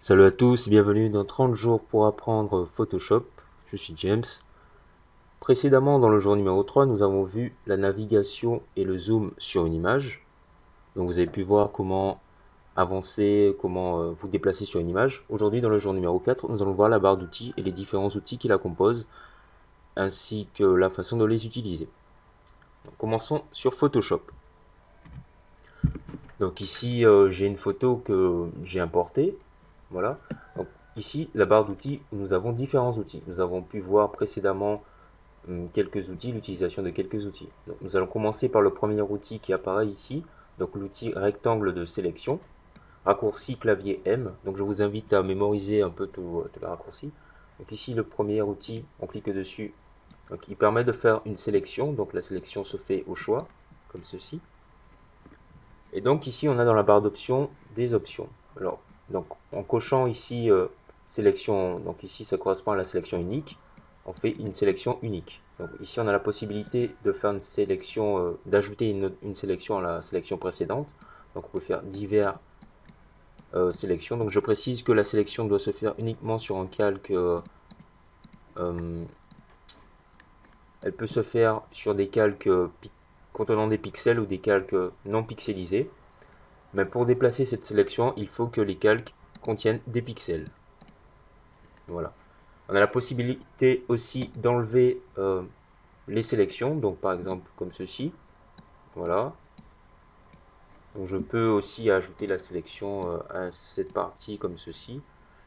Salut à tous, bienvenue dans 30 jours pour apprendre Photoshop. Je suis James. Précédemment, dans le jour numéro 3, nous avons vu la navigation et le zoom sur une image. Donc vous avez pu voir comment avancer, comment vous déplacer sur une image. Aujourd'hui, dans le jour numéro 4, nous allons voir la barre d'outils et les différents outils qui la composent, ainsi que la façon de les utiliser. Donc, commençons sur Photoshop. Donc ici, j'ai une photo que j'ai importée. Voilà. Donc, ici, la barre d'outils, nous avons différents outils. Nous avons pu voir précédemment quelques outils, l'utilisation de quelques outils. Donc, nous allons commencer par le premier outil qui apparaît ici, donc l'outil rectangle de sélection, raccourci clavier M. Donc je vous invite à mémoriser un peu tous les raccourcis. Donc ici, le premier outil, on clique dessus. Donc, il permet de faire une sélection. Donc la sélection se fait au choix, comme ceci. Et donc ici, on a dans la barre d'options des options. Alors, donc en cochant ici sélection, donc ici ça correspond à la sélection unique, on fait une sélection unique. Donc ici on a la possibilité de faire une sélection, d'ajouter une sélection à la sélection précédente. Donc on peut faire divers sélections. Donc je précise que la sélection doit se faire uniquement sur un calque. Elle peut se faire sur des calques contenant des pixels ou des calques non pixelisés. Mais pour déplacer cette sélection, il faut que les calques contiennent des pixels. Voilà. On a la possibilité aussi d'enlever les sélections, donc par exemple comme ceci. Voilà. Donc je peux aussi ajouter la sélection à cette partie comme ceci.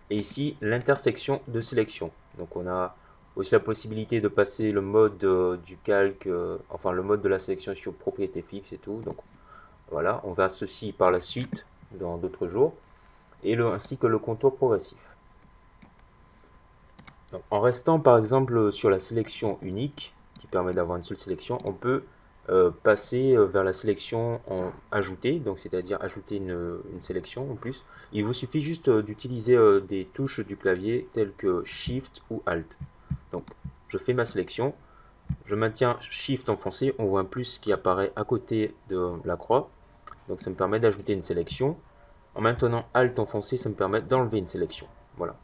Et ici, l'intersection de sélection. Donc on a aussi la possibilité de passer le mode du calque, enfin le mode de la sélection sur propriété fixe et tout. Donc voilà, on verra ceci par la suite dans d'autres jours, et ainsi que le contour progressif. Donc, en restant par exemple sur la sélection unique, qui permet d'avoir une seule sélection, on peut passer vers la sélection en ajouter, donc c'est-à-dire ajouter une sélection en plus. Il vous suffit juste d'utiliser des touches du clavier telles que Shift ou Alt. Donc je fais ma sélection, je maintiens Shift enfoncé, on voit un plus qui apparaît à côté de la croix. Donc ça me permet d'ajouter une sélection. En maintenant Alt enfoncé, ça me permet d'enlever une sélection. Voilà.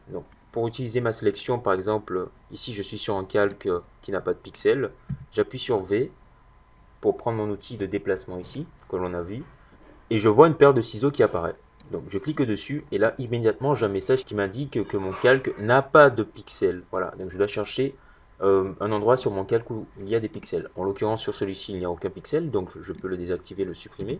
Donc pour utiliser ma sélection, par exemple, ici je suis sur un calque qui n'a pas de pixels. J'appuie sur V pour prendre mon outil de déplacement ici, que l'on a vu. Et je vois une paire de ciseaux qui apparaît. Donc je clique dessus et là immédiatement j'ai un message qui m'indique que mon calque n'a pas de pixels. Voilà, donc je dois chercher un endroit sur mon calque où il y a des pixels. En l'occurrence sur celui-ci il n'y a aucun pixel, donc je peux le désactiver, le supprimer.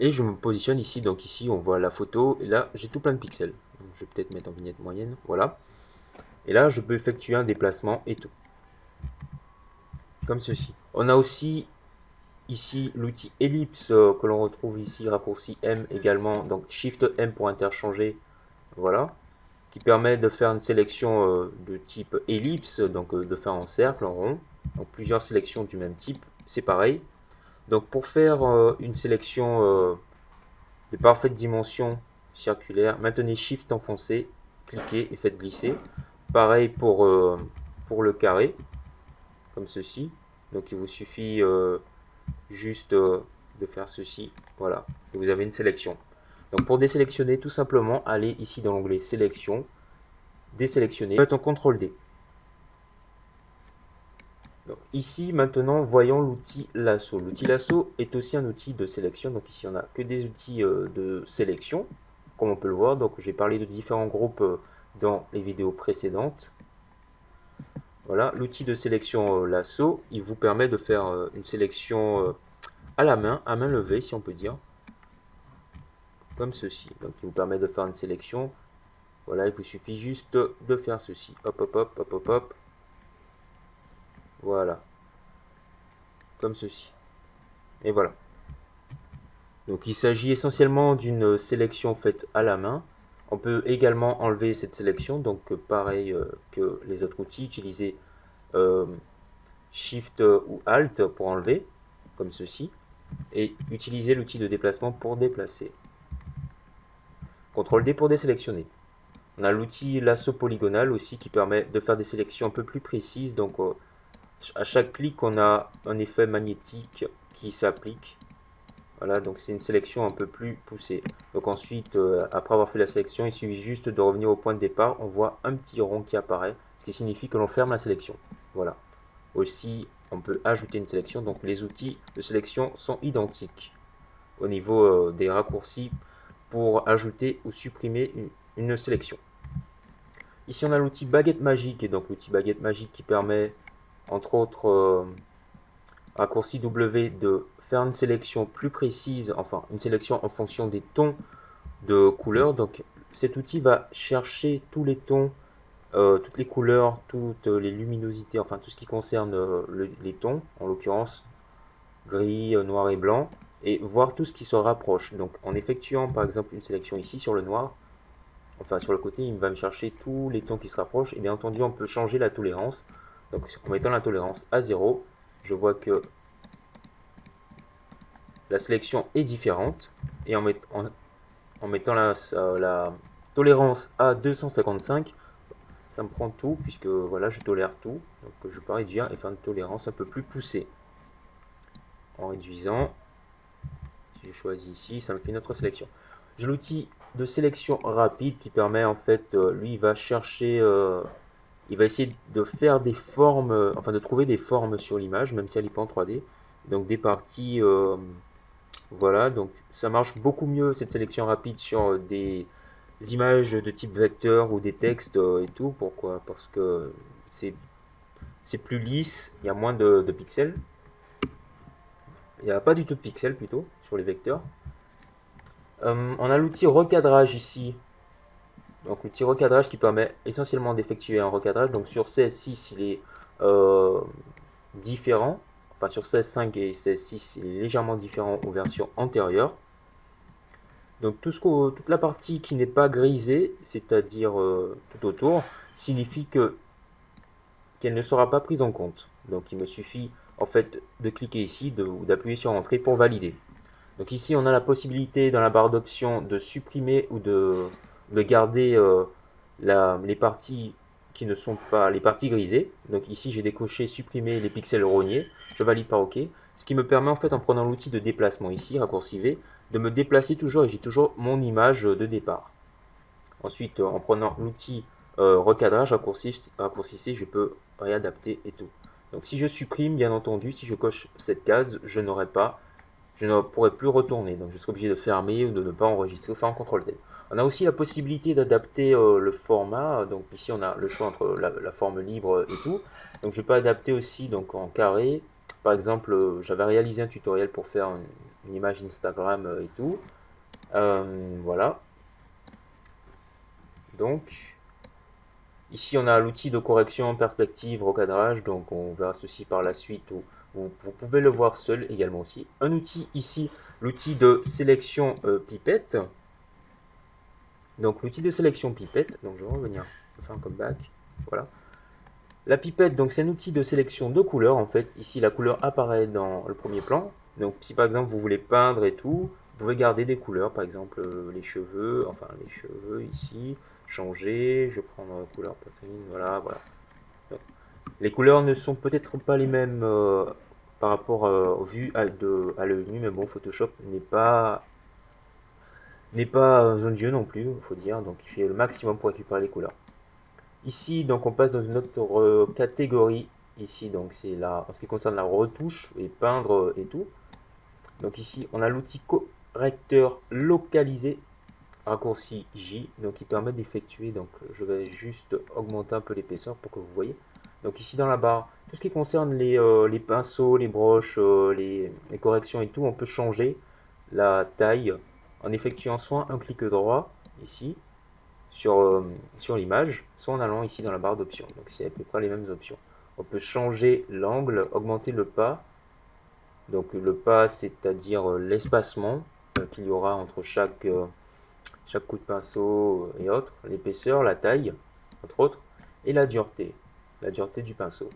Et je me positionne ici, donc ici on voit la photo, et là j'ai tout plein de pixels. Donc, je vais peut-être mettre en vignette moyenne, voilà. Et là je peux effectuer un déplacement et tout. Comme ceci. On a aussi ici l'outil ellipse que l'on retrouve ici, raccourci M également, donc Shift M pour interchanger, voilà. Qui permet de faire une sélection de type ellipse, donc de faire en cercle, en rond. Donc plusieurs sélections du même type, c'est pareil. Donc pour faire une sélection de parfaite dimension circulaire, maintenez Shift enfoncé, cliquez et faites glisser. Pareil pour le carré, comme ceci. Donc il vous suffit juste de faire ceci, voilà, et vous avez une sélection. Donc pour désélectionner, tout simplement, allez ici dans l'onglet sélection, désélectionner, faites un CTRL D. Donc ici, maintenant, voyons l'outil lasso. L'outil lasso est aussi un outil de sélection. Donc ici, on n'a que des outils de sélection, comme on peut le voir. Donc j'ai parlé de différents groupes dans les vidéos précédentes. Voilà, l'outil de sélection lasso, il vous permet de faire une sélection à la main, à main levée, si on peut dire. Comme ceci. Donc il vous permet de faire une sélection. Voilà, il vous suffit juste de faire ceci. Hop, hop, hop, hop, hop, hop. Voilà. Comme ceci. Et voilà. Donc il s'agit essentiellement d'une sélection faite à la main. On peut également enlever cette sélection. Donc pareil que les autres outils, utiliser Shift ou Alt pour enlever. Comme ceci. Et utiliser l'outil de déplacement pour déplacer. CTRL D pour désélectionner. On a l'outil lasso polygonal aussi qui permet de faire des sélections un peu plus précises. Donc à chaque clic, on a un effet magnétique qui s'applique. Voilà, donc c'est une sélection un peu plus poussée. Donc ensuite, après avoir fait la sélection, il suffit juste de revenir au point de départ. On voit un petit rond qui apparaît, ce qui signifie que l'on ferme la sélection. Voilà. Aussi, on peut ajouter une sélection. Donc les outils de sélection sont identiques au niveau des raccourcis pour ajouter ou supprimer une sélection. Ici, on a l'outil baguette magique. Et donc l'outil baguette magique qui permet, entre autres raccourci W, de faire une sélection plus précise, enfin une sélection en fonction des tons de couleurs. Donc cet outil va chercher tous les tons, toutes les couleurs, toutes les luminosités, enfin tout ce qui concerne les tons, en l'occurrence gris, noir et blanc, et voir tout ce qui se rapproche. Donc en effectuant par exemple une sélection ici sur le noir, enfin sur le côté, il va me chercher tous les tons qui se rapprochent, et bien entendu on peut changer la tolérance. Donc en mettant la tolérance à 0, je vois que la sélection est différente, et en mettant la tolérance à 255, ça me prend tout, puisque voilà, je tolère tout. Donc je peux réduire et faire une tolérance un peu plus poussée. En réduisant, si je choisis ici, ça me fait notre sélection. J'ai l'outil de sélection rapide qui permet en fait, lui il va chercher, il va essayer de faire des formes, enfin de trouver des formes sur l'image, même si elle n'est pas en 3D. Donc des parties, voilà, donc ça marche beaucoup mieux cette sélection rapide sur des images de type vecteur ou des textes et tout. Pourquoi? Parce que c'est plus lisse, il y a moins de pixels. Il n'y a pas du tout de pixels plutôt sur les vecteurs. On a l'outil recadrage ici. Donc l'outil recadrage qui permet essentiellement d'effectuer un recadrage. Donc sur 16.6 il est différent. Enfin sur 16.5 et 16.6 il est légèrement différent aux versions antérieures. Donc toute la partie qui n'est pas grisée, c'est-à-dire tout autour, signifie qu'elle ne sera pas prise en compte. Donc il me suffit en fait de cliquer ici ou d'appuyer sur Entrée pour valider. Donc ici on a la possibilité dans la barre d'options de supprimer ou de garder les parties qui ne sont pas les parties grisées. Donc ici j'ai décoché supprimer les pixels rognés, je valide par OK. Ce qui me permet en fait en prenant l'outil de déplacement ici, raccourci V, de me déplacer toujours et j'ai toujours mon image de départ. Ensuite en prenant l'outil recadrage, raccourci C, je peux réadapter et tout. Donc si je supprime, bien entendu, si je coche cette case, je ne pourrai plus retourner. Donc je serai obligé de fermer ou de ne pas enregistrer ou faire un CTRL Z. On a aussi la possibilité d'adapter le format. Donc ici on a le choix entre la forme libre et tout. Donc je peux adapter aussi donc en carré. Par exemple, j'avais réalisé un tutoriel pour faire une image Instagram et tout. Voilà. Donc ici on a l'outil de correction, perspective, recadrage. Donc on verra ceci par la suite. Vous pouvez le voir seul également aussi. Un outil ici, l'outil de sélection pipette. Donc l'outil de sélection pipette, donc je vais revenir, je vais faire un comeback, voilà. La pipette, donc c'est un outil de sélection de couleurs en fait. Ici la couleur apparaît dans le premier plan. Donc si par exemple vous voulez peindre et tout, vous pouvez garder des couleurs, par exemple les cheveux ici, changer, je vais prendre couleur poitrine, voilà. Donc, les couleurs ne sont peut-être pas les mêmes par rapport aux vues à l'œil nu, mais bon, Photoshop n'est pas un dieu non plus, il faut dire, donc il fait le maximum pour récupérer les couleurs. Ici, donc on passe dans une autre catégorie. Ici, donc c'est en ce qui concerne la retouche et peindre et tout. Donc ici, on a l'outil correcteur localisé, raccourci J, donc qui permet d'effectuer. Donc je vais juste augmenter un peu l'épaisseur pour que vous voyez. Donc ici dans la barre, tout ce qui concerne les pinceaux, les broches, les corrections et tout, on peut changer la taille en effectuant soit un clic droit ici sur l'image, soit en allant ici dans la barre d'options. Donc c'est à peu près les mêmes options. On peut changer l'angle, augmenter le pas. Donc le pas, c'est-à-dire l'espacement qu'il y aura entre chaque coup de pinceau et autres, l'épaisseur, la taille, entre autres, et la dureté du pinceau.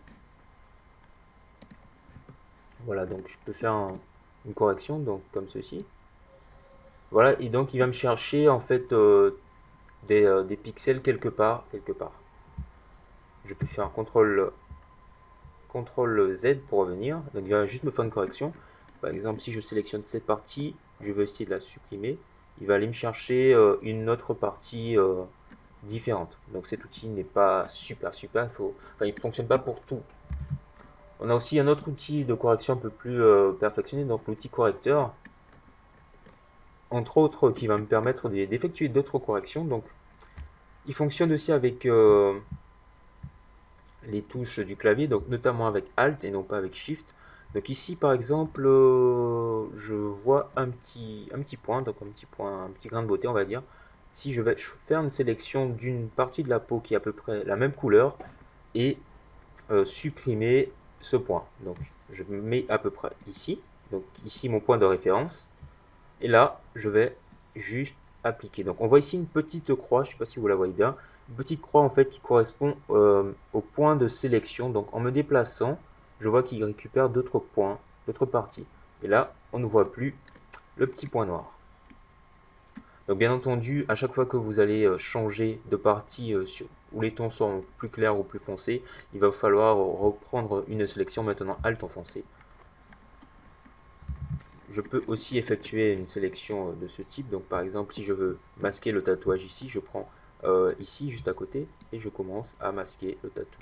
Voilà, donc je peux faire une correction, donc comme ceci. Voilà, et donc il va me chercher en fait des pixels quelque part. Je peux faire un CTRL Z pour revenir, donc il va juste me faire une correction. Par exemple, si je sélectionne cette partie, je veux essayer de la supprimer, il va aller me chercher une autre partie différente. Donc cet outil n'est pas super, il ne fonctionne pas pour tout. On a aussi un autre outil de correction un peu plus perfectionné, donc l'outil correcteur, entre autres, qui va me permettre d'effectuer d'autres corrections. Donc il fonctionne aussi avec les touches du clavier, donc notamment avec Alt et non pas avec Shift. Donc ici par exemple, je vois un petit point, donc un petit grain de beauté on va dire. Si je vais faire une sélection d'une partie de la peau qui est à peu près la même couleur et supprimer ce point. Donc je me mets à peu près ici, donc ici mon point de référence, et là je vais juste appliquer. Donc on voit ici une petite croix, je ne sais pas si vous la voyez bien, une petite croix en fait qui correspond au point de sélection. Donc en me déplaçant, je vois qu'il récupère d'autres points, d'autres parties. Et là, on ne voit plus le petit point noir. Donc bien entendu, à chaque fois que vous allez changer de partie où les tons sont plus clairs ou plus foncés, il va falloir reprendre une sélection maintenant Alt enfoncé. Je peux aussi effectuer une sélection de ce type. Donc par exemple, si je veux masquer le tatouage ici, je prends ici juste à côté et je commence à masquer le tatou.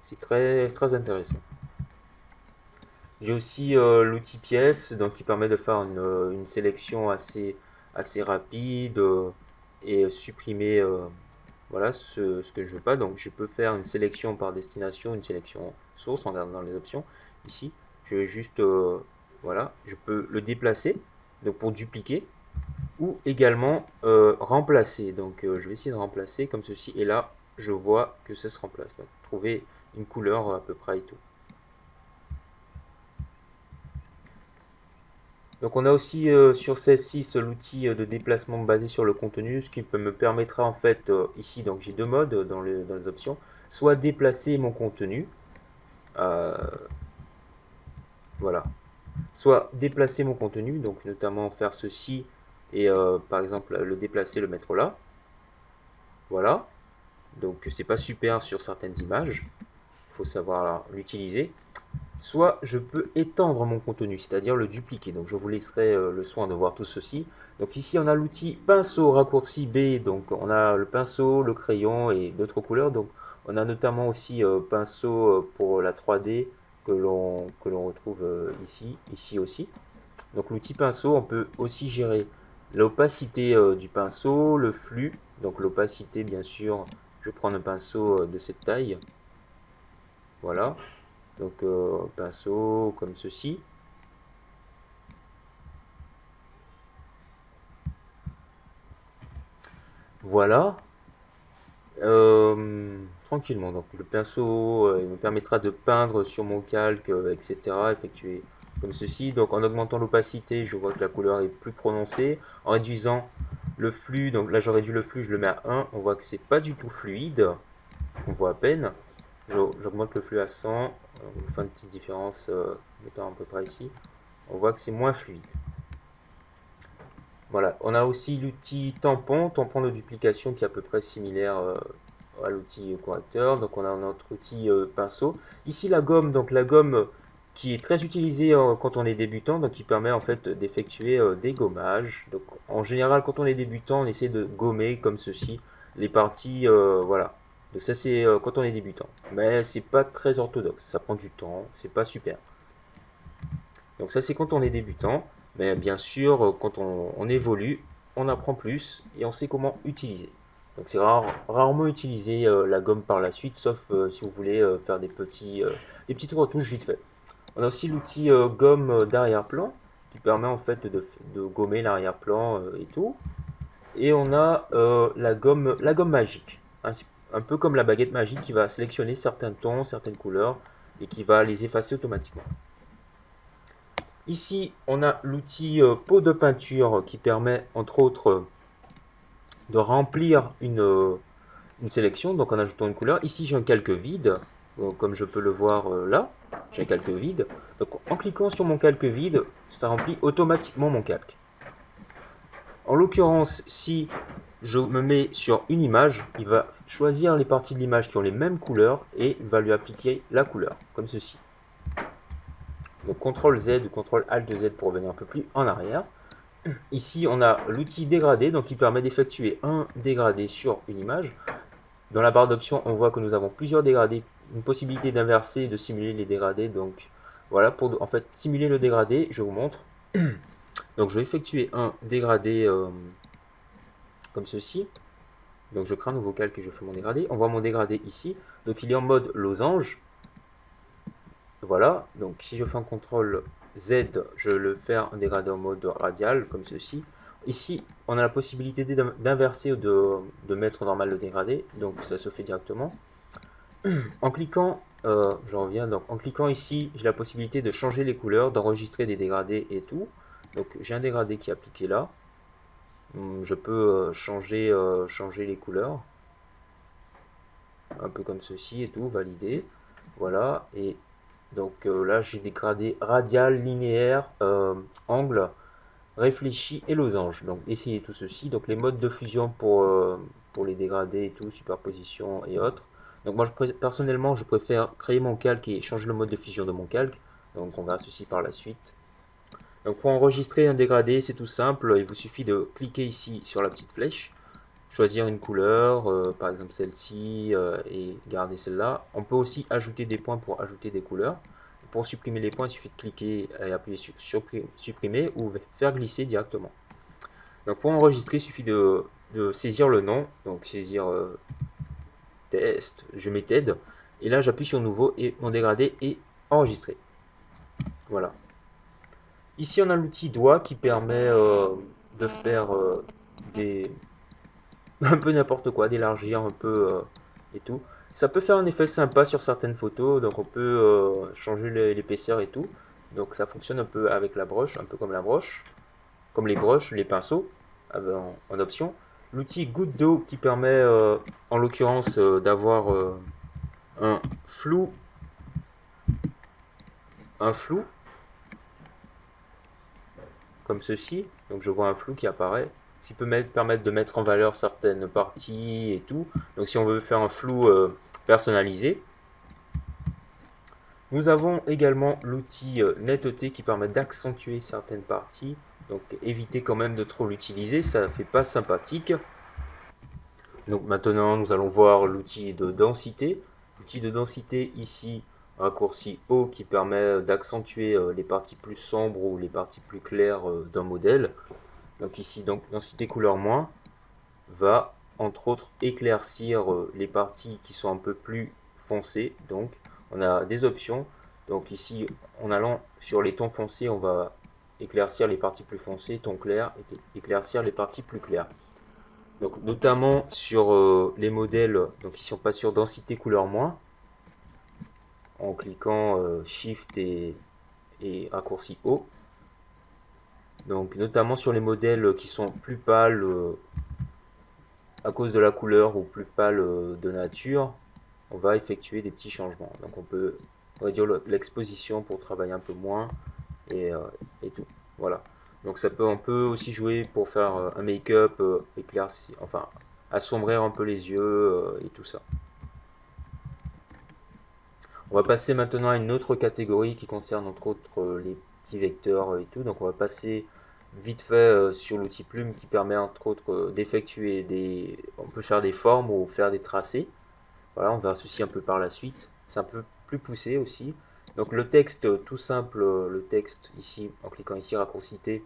C'est très intéressant. J'ai aussi l'outil pièce, donc qui permet de faire une sélection assez rapide et supprimer voilà ce que je veux pas. Donc je peux faire une sélection par destination, une sélection source en regardant dans les options. Ici, je vais juste voilà, je peux le déplacer donc pour dupliquer ou également remplacer. Donc je vais essayer de remplacer comme ceci et là je vois que ça se remplace. Donc trouver une couleur à peu près et tout. Donc on a aussi sur C6 l'outil de déplacement basé sur le contenu, ce qui me permettra en fait ici, donc j'ai deux modes dans les options, soit déplacer mon contenu, voilà, soit déplacer mon contenu, donc notamment faire ceci et par exemple le déplacer, le mettre là, voilà, donc c'est pas super sur certaines images, il faut savoir l'utiliser. Soit je peux étendre mon contenu, c'est-à-dire le dupliquer. Donc je vous laisserai le soin de voir tout ceci. Donc ici on a l'outil pinceau raccourci B, donc on a le pinceau, le crayon et d'autres couleurs. Donc on a notamment aussi pinceau pour la 3D que l'on retrouve ici aussi. Donc l'outil pinceau, on peut aussi gérer l'opacité du pinceau, le flux. Donc l'opacité bien sûr, je prends un pinceau de cette taille. Voilà. Donc pinceau comme ceci. Voilà. Tranquillement. Donc le pinceau il me permettra de peindre sur mon calque, etc. Effectuer comme ceci. Donc en augmentant l'opacité, je vois que la couleur est plus prononcée. En réduisant le flux, donc là je réduis le flux, je le mets à 1. On voit que c'est pas du tout fluide. On voit à peine. J'augmente le flux à 100. On fait une petite différence, mettant à peu près ici. On voit que c'est moins fluide. Voilà, on a aussi l'outil tampon de duplication qui est à peu près similaire à l'outil correcteur. Donc on a notre outil pinceau. Ici la gomme, donc la gomme qui est très utilisée quand on est débutant, donc qui permet en fait d'effectuer des gommages. Donc en général quand on est débutant, on essaie de gommer comme ceci les parties, voilà. Donc ça c'est quand on est débutant, mais c'est pas très orthodoxe, ça prend du temps, c'est pas super. Donc ça c'est quand on est débutant. Mais bien sûr, quand on évolue, on apprend plus et on sait comment utiliser. Donc c'est rarement utiliser la gomme par la suite, sauf si vous voulez faire des petites retouches vite fait. On a aussi l'outil gomme d'arrière-plan qui permet en fait de gommer l'arrière-plan et tout. Et on a la gomme magique, un peu comme la baguette magique qui va sélectionner certains tons, certaines couleurs et qui va les effacer automatiquement. Ici, on a l'outil pot de peinture qui permet, entre autres, de remplir une sélection, donc en ajoutant une couleur. Ici, j'ai un calque vide, comme je peux le voir là, j'ai un calque vide. Donc, en cliquant sur mon calque vide, ça remplit automatiquement mon calque. En l'occurrence, si je me mets sur une image, il va choisir les parties de l'image qui ont les mêmes couleurs et va lui appliquer la couleur, comme ceci. Donc CTRL Z ou CTRL ALT Z pour revenir un peu plus en arrière. Ici, on a l'outil dégradé, donc qui permet d'effectuer un dégradé sur une image. Dans la barre d'options, on voit que nous avons plusieurs dégradés, une possibilité d'inverser et de simuler les dégradés. Donc voilà, pour en fait simuler le dégradé, je vous montre. Donc je vais effectuer un dégradé comme ceci. Donc je crée un nouveau calque et je fais mon dégradé. On voit mon dégradé ici. Donc il est en mode losange. Voilà, donc si je fais un CTRL Z, je le fais un dégradé en mode radial, comme ceci. Ici, on a la possibilité d'inverser ou de mettre normal le dégradé, donc ça se fait directement. En cliquant, je reviens, donc en cliquant ici, j'ai la possibilité de changer les couleurs, d'enregistrer des dégradés et tout. Donc j'ai un dégradé qui est appliqué là. Je peux changer les couleurs, un peu comme ceci et tout, valider. Voilà, et donc là j'ai dégradé radial, linéaire, angle, réfléchi et losange. Donc essayez tout ceci. Donc les modes de fusion pour les dégradés et tout, superposition et autres. Donc moi personnellement je préfère créer mon calque et changer le mode de fusion de mon calque. Donc on verra ceci par la suite. Donc pour enregistrer un dégradé, c'est tout simple. Il vous suffit de cliquer ici sur la petite flèche, choisir une couleur, par exemple celle-ci, et garder celle-là. On peut aussi ajouter des points pour ajouter des couleurs. Pour supprimer les points, il suffit de cliquer et appuyer sur supprimer ou faire glisser directement. Donc pour enregistrer, il suffit de saisir le nom, donc saisir test, je mets TED, et là j'appuie sur nouveau et mon dégradé est enregistré. Voilà. Ici on a l'outil doigt qui permet de faire un peu n'importe quoi, d'élargir un peu et tout. Ça peut faire un effet sympa sur certaines photos, donc on peut changer l'épaisseur et tout. Donc ça fonctionne un peu avec la broche, un peu comme la broche, comme les broches, les pinceaux en option. L'outil goutte d'eau qui permet en l'occurrence d'avoir un flou, comme ceci. Donc je vois un flou qui apparaît. Ce qui peut permettre de mettre en valeur certaines parties et tout. Donc si on veut faire un flou personnalisé. Nous avons également l'outil netteté qui permet d'accentuer certaines parties. Donc évitez quand même de trop l'utiliser, ça ne fait pas sympathique. Donc maintenant nous allons voir l'outil de densité. L'outil de densité ici, raccourci O qui permet d'accentuer les parties plus sombres ou les parties plus claires d'un modèle. Donc ici, donc, densité couleur moins va entre autres éclaircir les parties qui sont un peu plus foncées. Donc on a des options. Donc ici, en allant sur les tons foncés, on va éclaircir les parties plus foncées, tons clairs, et éclaircir les parties plus claires. Donc notamment sur les modèles, donc ici on passe sur densité couleur moins, en cliquant Shift et raccourci O. Donc notamment sur les modèles qui sont plus pâles à cause de la couleur ou plus pâles de nature, on va effectuer des petits changements. Donc on peut réduire l'exposition pour travailler un peu moins et tout. Voilà. Donc on peut aussi jouer pour faire un make-up, éclaircir, enfin assombrir un peu les yeux et tout ça. On va passer maintenant à une autre catégorie qui concerne entre autres les petits vecteurs et tout. Donc on va passer vite fait sur l'outil plume qui permet entre autres d'effectuer des... On peut faire des formes ou faire des tracés. Voilà, on verra ceci un peu par la suite. C'est un peu plus poussé aussi. Donc le texte, tout simple, le texte ici, en cliquant ici, raccourcité,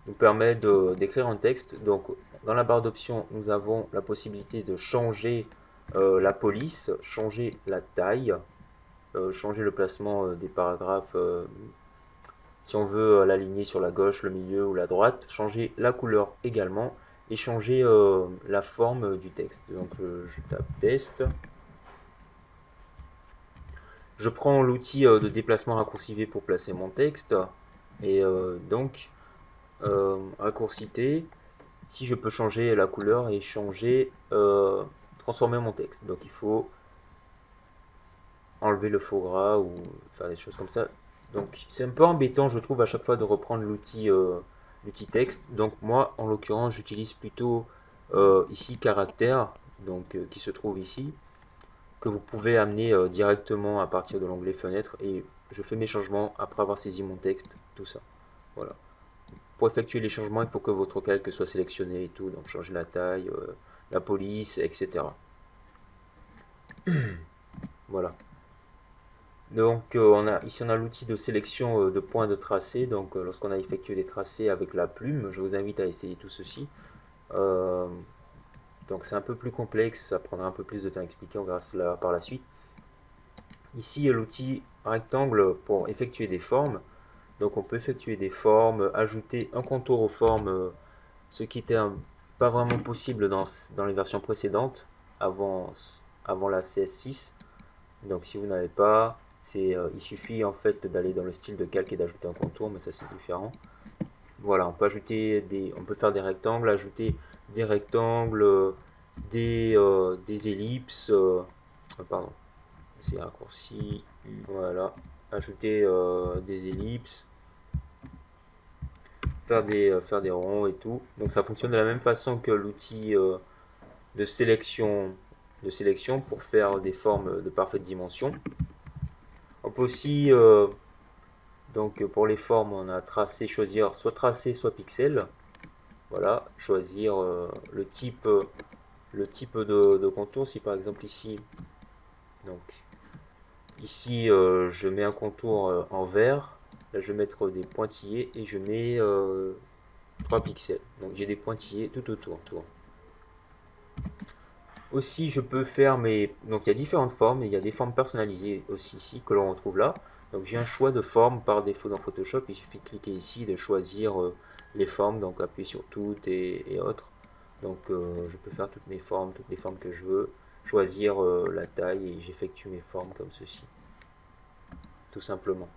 nous permet d'écrire un texte. Donc dans la barre d'options, nous avons la possibilité de changer la police, changer la taille, changer le placement des paragraphes, si on veut l'aligner sur la gauche, le milieu ou la droite, changer la couleur également, et changer la forme du texte. Donc je tape test. Je prends l'outil de déplacement raccourci pour placer mon texte. Et donc, raccourci T, si je peux changer la couleur et changer, transformer mon texte. Donc il faut enlever le faux gras ou faire des choses comme ça. Donc c'est un peu embêtant je trouve à chaque fois de reprendre l'outil texte. Donc moi en l'occurrence j'utilise plutôt ici caractère, donc qui se trouve ici, que vous pouvez amener directement à partir de l'onglet fenêtre et je fais mes changements après avoir saisi mon texte, tout ça. Voilà. Pour effectuer les changements, il faut que votre calque soit sélectionné et tout, donc changer la taille, la police, etc. Voilà. Donc ici on a l'outil de sélection de points de tracé. Donc lorsqu'on a effectué des tracés avec la plume, je vous invite à essayer tout ceci. Donc c'est un peu plus complexe, ça prendra un peu plus de temps à expliquer, on verra cela par la suite. Ici l'outil rectangle pour effectuer des formes. Donc on peut effectuer des formes, ajouter un contour aux formes, ce qui était pas vraiment possible dans les versions précédentes, avant la CS6. Donc si vous n'avez pas, il suffit en fait d'aller dans le style de calque et d'ajouter un contour, mais ça c'est différent. Voilà, on peut on peut faire des rectangles, ajouter des rectangles, des ellipses, pardon, c'est raccourci, voilà, ajouter des ellipses, faire des ronds et tout. Donc ça fonctionne de la même façon que l'outil de sélection pour faire des formes de parfaite dimension. On peut aussi, donc pour les formes, on a tracé, choisir soit tracé, soit pixel. Voilà, choisir le type de contour. Si par exemple ici, donc ici je mets un contour en vert, là je vais mettre des pointillés et je mets 3 pixels. Donc j'ai des pointillés tout autour. Aussi, je peux faire donc il y a différentes formes, et il y a des formes personnalisées aussi ici, que l'on retrouve là. Donc j'ai un choix de forme par défaut dans Photoshop, il suffit de cliquer ici, de choisir les formes, donc appuyer sur toutes et autres. Donc je peux faire toutes les formes que je veux, choisir la taille, et j'effectue mes formes comme ceci. Tout simplement.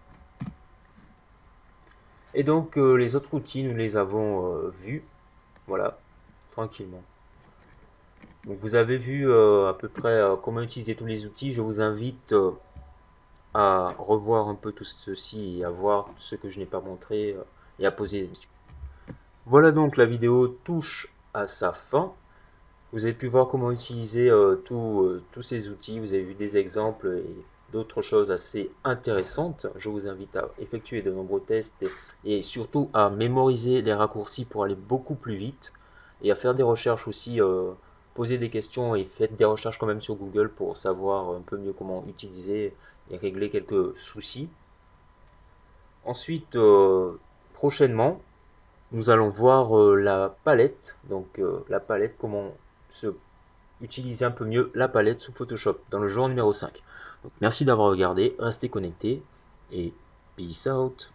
Et donc les autres outils, nous les avons vus, voilà, tranquillement. Donc vous avez vu à peu près comment utiliser tous les outils. Je vous invite à revoir un peu tout ceci et à voir ce que je n'ai pas montré et à poser des questions. Voilà, donc la vidéo touche à sa fin. Vous avez pu voir comment utiliser tous ces outils. Vous avez vu des exemples et d'autres choses assez intéressantes. Je vous invite à effectuer de nombreux tests et surtout à mémoriser les raccourcis pour aller beaucoup plus vite et à faire des recherches aussi. Poser des questions et faites des recherches quand même sur Google pour savoir un peu mieux comment utiliser et régler quelques soucis. Ensuite, prochainement, nous allons voir la palette. Donc la palette, comment utiliser un peu mieux la palette sous Photoshop dans le jour numéro 5. Donc, merci d'avoir regardé, restez connectés et peace out.